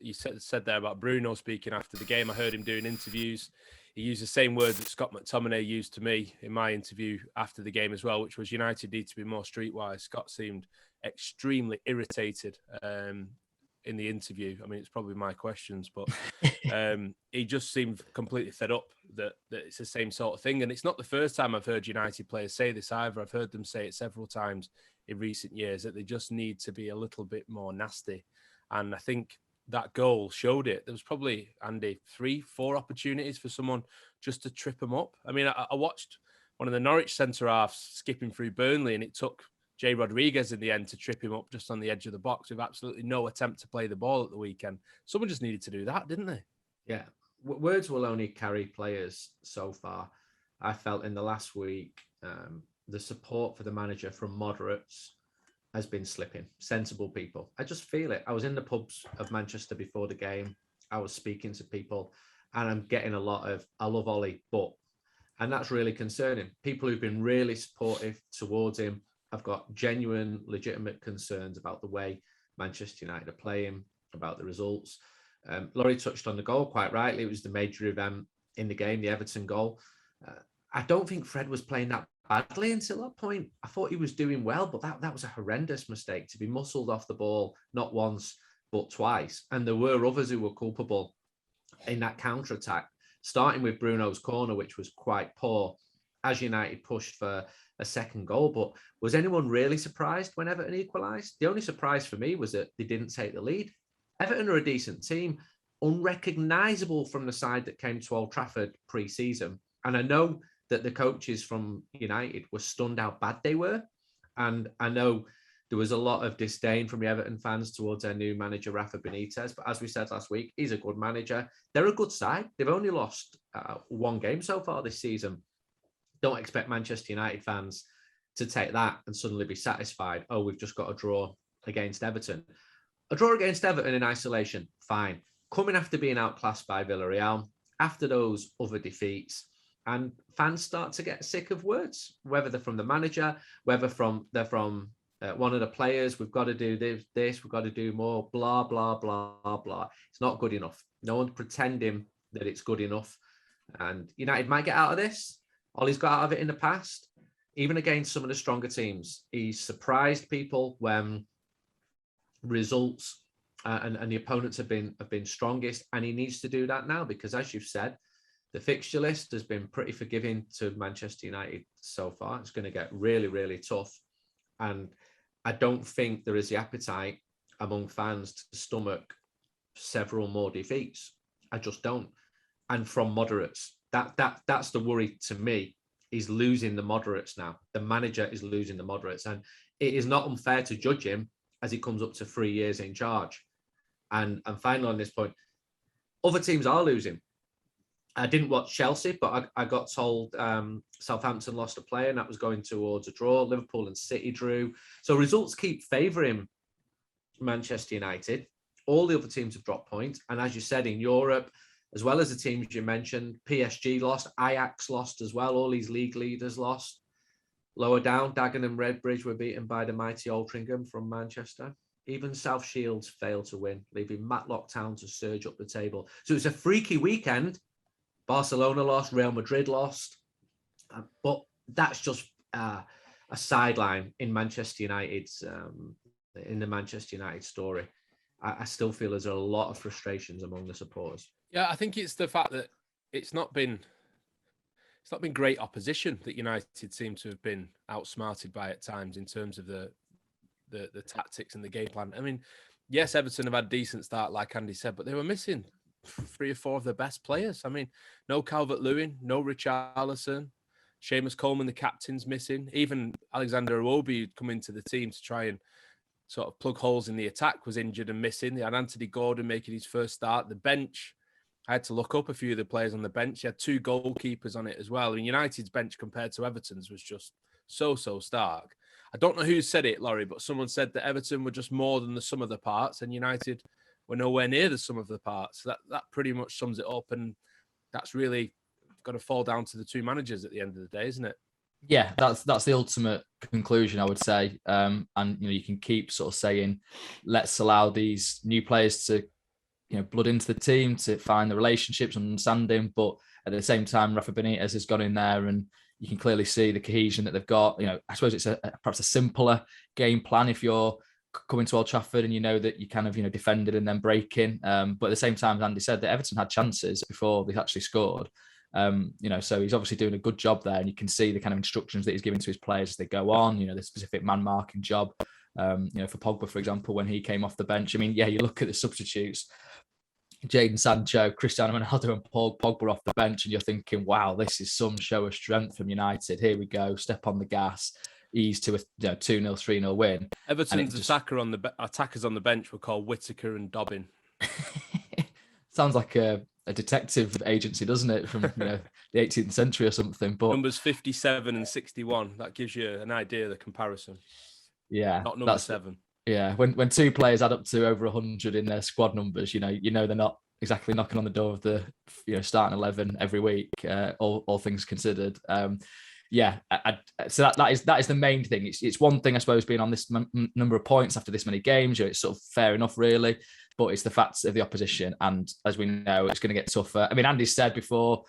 you said there about Bruno speaking after the game. I heard him doing interviews. He used the same words that Scott McTominay used to me in my interview after the game as well, which was United need to be more streetwise. Scott seemed extremely irritated in the interview. I mean, it's probably my questions, but he just seemed completely fed up that it's the same sort of thing. And it's not the first time I've heard United players say this either. I've heard them say it several times in recent years, that they just need to be a little bit more nasty. And I think that goal showed it. There was probably, Andy, 3-4 opportunities for someone just to trip them up. I mean, I watched one of the Norwich centre-halves skipping through Burnley, and it took Jay Rodriguez in the end to trip him up just on the edge of the box with absolutely no attempt to play the ball at the weekend. Someone just needed to do that, didn't they? Yeah. Words will only carry players so far. I felt in the last week, the support for the manager from moderates has been slipping. Sensible people. I just feel it. I was in the pubs of Manchester before the game. I was speaking to people, and I'm getting a lot of, I love Ole, but, and that's really concerning. People who've been really supportive towards him have got genuine, legitimate concerns about the way Manchester United are playing, about the results. Laurie touched on the goal quite rightly. It was the major event in the game, the Everton goal. I don't think Fred was playing that badly until that point. I thought he was doing well, but that was a horrendous mistake to be muscled off the ball, not once, but twice. And there were others who were culpable in that counter-attack, starting with Bruno's corner, which was quite poor, as United pushed for a second goal. But was anyone really surprised when Everton equalised? The only surprise for me was that they didn't take the lead. Everton are a decent team, unrecognisable from the side that came to Old Trafford pre-season. And I know that the coaches from United were stunned how bad they were. And I know there was a lot of disdain from the Everton fans towards their new manager, Rafa Benitez. But as we said last week, he's a good manager. They're a good side. They've only lost one game so far this season. Don't expect Manchester United fans to take that and suddenly be satisfied. Oh, we've just got a draw against Everton. A draw against Everton in isolation, fine. Coming after being outclassed by Villarreal, after those other defeats, and fans start to get sick of words, whether they're from the manager, whether they're from one of the players. We've got to do this, we've got to do more, blah, blah, blah, blah. It's not good enough. No one's pretending that it's good enough. And United might get out of this. Ollie's got out of it in the past, even against some of the stronger teams. He's surprised people when results and the opponents have been strongest, and he needs to do that now because, as you've said, the fixture list has been pretty forgiving to Manchester United so far. It's going to get really, really tough, and I don't think there is the appetite among fans to stomach several more defeats. I just don't. And from moderates, that's the worry to me. He's losing the moderates now. The manager is losing the moderates, and it is not unfair to judge him as he comes up to 3 years in charge. And finally, on this point, other teams are losing. I didn't watch Chelsea, but I got told Southampton lost a player, and that was going towards a draw. Liverpool and City drew. So results keep favouring Manchester United. All the other teams have dropped points. And as you said, in Europe, as well as the teams you mentioned, PSG lost, Ajax lost as well. All these league leaders lost. Lower down, Dagenham and Redbridge were beaten by the mighty Altrincham from Manchester. Even South Shields failed to win, leaving Matlock Town to surge up the table. So it's a freaky weekend. Barcelona lost, Real Madrid lost. But that's just a sideline in Manchester United's, in the Manchester United story. I still feel there's a lot of frustrations among the supporters. Yeah, I think it's the fact that it's not been great opposition that United seem to have been outsmarted by at times in terms of the tactics and the game plan. I mean, yes, Everton have had a decent start, like Andy said, but they were missing 3 or 4 of their best players. I mean, no Calvert-Lewin, no Richarlison, Seamus Coleman, the captain's missing. Even Alexander Iwobi, who'd come into the team to try and sort of plug holes in the attack, was injured and missing. They had Anthony Gordon making his first start. The bench, I had to look up a few of the players on the bench. You had 2 goalkeepers on it as well. I mean, United's bench compared to Everton's was just so stark. I don't know who said it, Laurie, but someone said that Everton were just more than the sum of the parts and United were nowhere near the sum of the parts. That pretty much sums it up, and that's really got to fall down to the 2 managers at the end of the day, isn't it? Yeah, that's the ultimate conclusion, I would say. And you can keep sort of saying, let's allow these new players to blood into the team to find the relationships and understanding. But at the same time, Rafa Benitez has gone in there, and you can clearly see the cohesion that they've got. I suppose it's perhaps a simpler game plan if you're coming to Old Trafford and you know that you kind of defended and then breaking. But at the same time, as Andy said, that Everton had chances before they actually scored. So he's obviously doing a good job there, and you can see the kind of instructions that he's giving to his players as they go on. The specific man marking job. For Pogba, for example, when he came off the bench. You look at the substitutes. Jadon Sancho, Cristiano Ronaldo and Paul Pogba off the bench, and you're thinking, wow, this is some show of strength from United. Here we go, step on the gas, ease to a 2-0, 3-0 win. Everton's attackers on the bench were called Whittaker and Dobbin. Sounds like a detective agency, doesn't it, from the 18th century or something? But numbers 57 and 61, that gives you an idea of the comparison. Yeah, not number 7. Yeah, when two players add up to over 100 in their squad numbers, they're not exactly knocking on the door of the starting 11 every week. All things considered, so that is the main thing. It's one thing, I suppose, being on this number of points after this many games. It's sort of fair enough, really, but it's the facts of the opposition, and as we know, it's going to get tougher. Andy said before,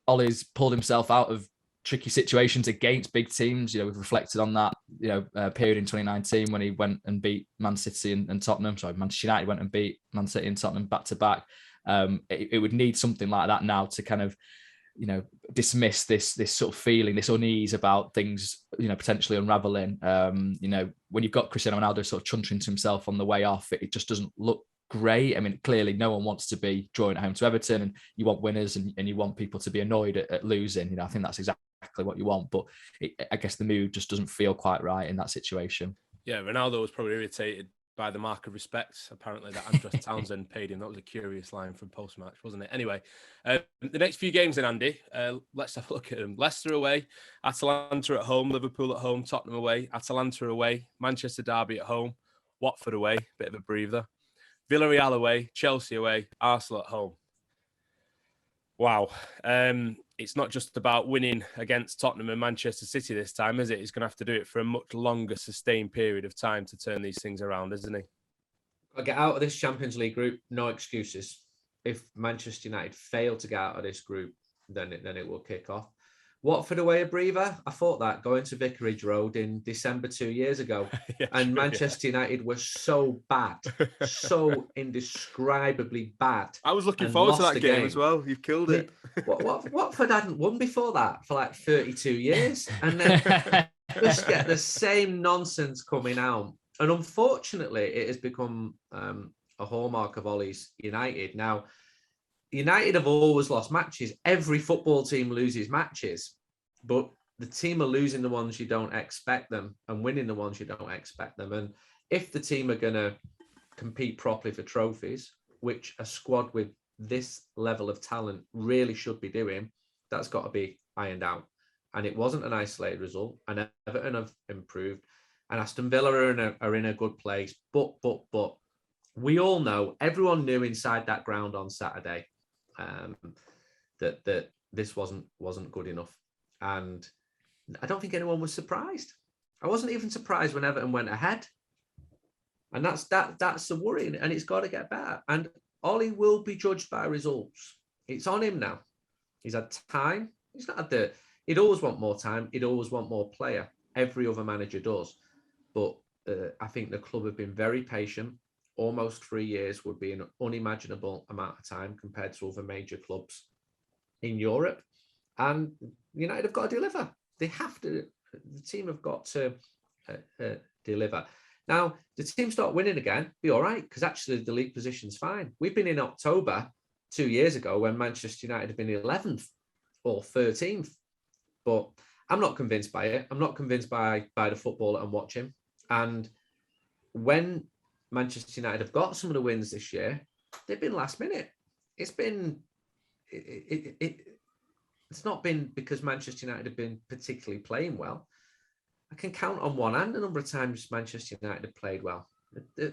Ole's pulled himself out of tricky situations against big teams. We've reflected on that, period in 2019 when he went and beat Man City and Tottenham. Sorry, Manchester United went and beat Man City and Tottenham back to back. It would need something like that now to kind of, dismiss this sort of feeling, this unease about things, potentially unraveling. When you've got Cristiano Ronaldo sort of chuntering to himself on the way off, it just doesn't look great. Clearly no one wants to be drawing at home to Everton, and you want winners and you want people to be annoyed at losing. I think that's exactly what you want, but I guess the mood just doesn't feel quite right in that situation. Yeah, Ronaldo was probably irritated by the mark of respect, apparently, that Andros Townsend paid him. That was a curious line from post-match, wasn't it? Anyway, the next few games then, Andy, let's have a look at them. Leicester away, Atalanta at home, Liverpool at home, Tottenham away, Atalanta away, Manchester Derby at home, Watford away, bit of a breather, Villarreal away, Chelsea away, Arsenal at home. Wow. It's not just about winning against Tottenham and Manchester City this time, is it? He's going to have to do it for a much longer, sustained period of time to turn these things around, isn't he? I'll get out of this Champions League group, no excuses. If Manchester United fail to get out of this group, then it will kick off. Watford away a breather. I thought that going to Vicarage Road in December 2 years ago. Yeah, and Manchester United was so bad, so indescribably bad. I was looking forward to that game as well. You've killed it. Watford hadn't won before that for like 32 years. And then just get the same nonsense coming out. And unfortunately, it has become a hallmark of Ole's United. Now, United have always lost matches. Every football team loses matches, but the team are losing the ones you don't expect them and winning the ones you don't expect them. And if the team are going to compete properly for trophies, which a squad with this level of talent really should be doing, that's got to be ironed out. And it wasn't an isolated result. And Everton have improved. And Aston Villa are in a good place. But we all know, everyone knew inside that ground on Saturday, that this wasn't good enough, and I don't think anyone was surprised. I wasn't even surprised when Everton went ahead, and that's the worry, and it's got to get better. And Ole will be judged by results. It's on him now. He's had time. He's not had he'd always want more time. He'd always want more player. Every other manager does, but I think the club have been very patient. Almost 3 years would be an unimaginable amount of time compared to other major clubs in Europe. And United have got to deliver. They have to. The team have got to deliver. Now, the team start winning again, be all right, because actually the league position's fine. We've been in October 2 years ago when Manchester United have been 11th or 13th. But I'm not convinced by it. I'm not convinced by the football that I'm watching. And when Manchester United have got some of the wins this year, they've been last minute. It's not been because Manchester United have been particularly playing well. I can count on one hand the number of times Manchester United have played well.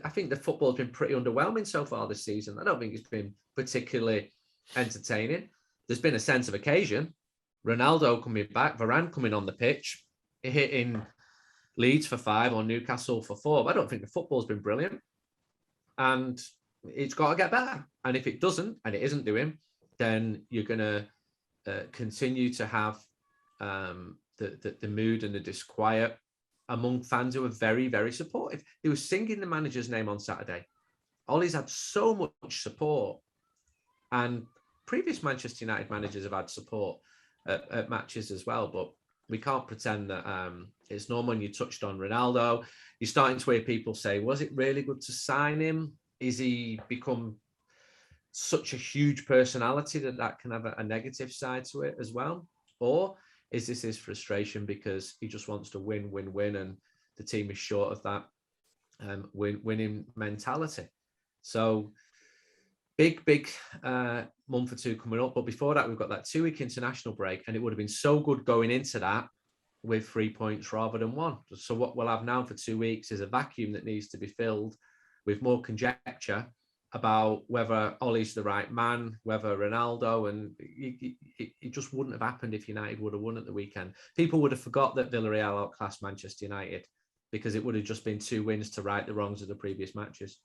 I think the football has been pretty underwhelming so far this season. I don't think it's been particularly entertaining. There's been a sense of occasion. Ronaldo coming back, Varane coming on the pitch, hitting Leeds for 5 or Newcastle for 4. But I don't think the football's been brilliant. And it's got to get better. And if it doesn't, and it isn't doing, then you're going to continue to have the mood and the disquiet among fans who are very, very supportive. They were singing the manager's name on Saturday. Ole's had so much support, and previous Manchester United managers have had support at matches as well. But we can't pretend that it's normal. And you touched on Ronaldo. You're starting to hear people say, was it really good to sign him? Is he become such a huge personality that can have a negative side to it as well? Or is this his frustration because he just wants to win, and the team is short of that winning mentality? So big month or two coming up. But before that, we've got that 2-week international break, and it would have been so good going into that with 3 points rather than 1. So what we'll have now for 2 weeks is a vacuum that needs to be filled with more conjecture about whether Ole's the right man, whether Ronaldo, and it just wouldn't have happened if United would have won at the weekend. People would have forgot that Villarreal outclassed Manchester United because it would have just been 2 wins to right the wrongs of the previous matches.